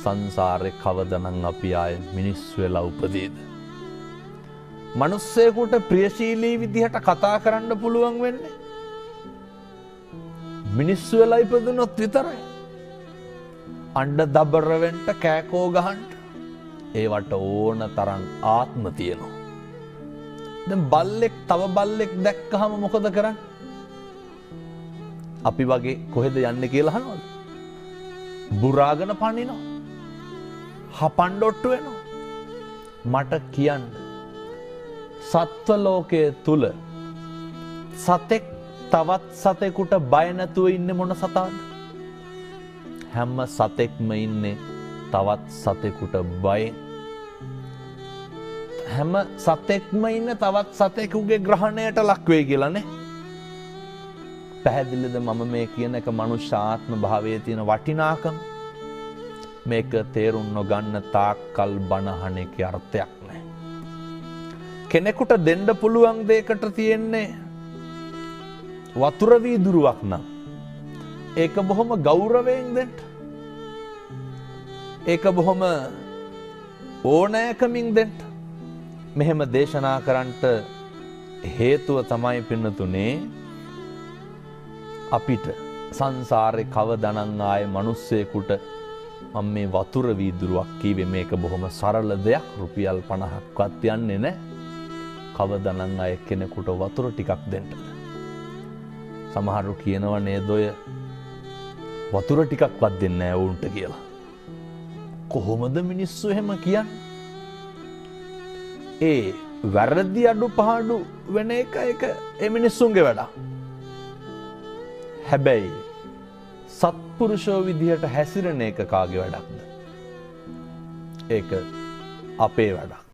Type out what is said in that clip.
සංසාරේ කවදනම් අපි ආයේ මිනිස්සු වෙලා උපදීද? මිනිස්සෙකුට ප්‍රියශීලී විදිහට කතා කරන්න පුළුවන් වෙන්නේ මිනිස්සු වෙලා ඉපදුනොත් විතරයි. අඬ දබර වෙන්න කෑකෝ ගහන්න ඒවට ඕන තරම් ආත්ම තියෙනවා. දැන් බල්ලෙක් තව බල්ලෙක් දැක්කහම මොකද කරන්නේ? අපි වගේ කොහෙද යන්නේ කියලා අහනවද? බුරාගෙන පනිනවා. හපන්ඩොට්ටු වෙනවා. මට කියන්න සත්ව ලෝකයේ තුල සතෙක් තවත් සතෙකුට බය නැතුව ඉන්නේ මොන සතාද? හැම සතෙක්ම ඉන්නේ තවත් සතෙකුට බයෙන්. හැම සතෙක්ම ඉන්නේ තවත් සතෙකුගේ ග්‍රහණයට ලක් වෙයි කියලානේ. පැහැදිලිද මම මේ කියන එක මනුෂ්‍ය ආත්ම භාවයේ තියෙන වටිනාකම? මේක තේරුම් නොගන්න තාක්කල් බනහන එකේ අර්ථයක් නැහැ. කෙනෙකුට දෙන්න පුළුවන් දෙයකට තියෙන්නේ වතුර වීදුරුවක් නම් ඒක බොහොම ගෞරවයෙන් දෙන්න. ඒක බොහොම ඕනෑකමින් දෙන්න. මෙහෙම දේශනා කරන්නට හේතුව තමයි පින්නතුනේ අපිට සංසාරේ කවදනම් ආයේ මිනිස්සෙකුට මම මේ වතුර වීදුරුවක් කීවේ මේක බොහොම සරල දෙයක් රුපියල් 50ක්වත් යන්නේ නැහැ. කවදනම් ආයේ කෙනෙකුට වතුර ටිකක් දෙන්නද? සමහරු කියනවා නේද ඔය වතුර ටිකක්වත් දෙන්නේ නැහැ උන්ට කියලා. කොහොමද මිනිස්සු එහෙම කියන්නේ? ඒ වැරදි අඩුපාඩු වෙන එක ඒ මිනිස්සුන්ගේ වැඩක්. හැබැයි සත්පුරුෂෝ විදිහට හැසිරෙන එක කාගේ වැඩක්ද? ඒක අපේ වැඩක්.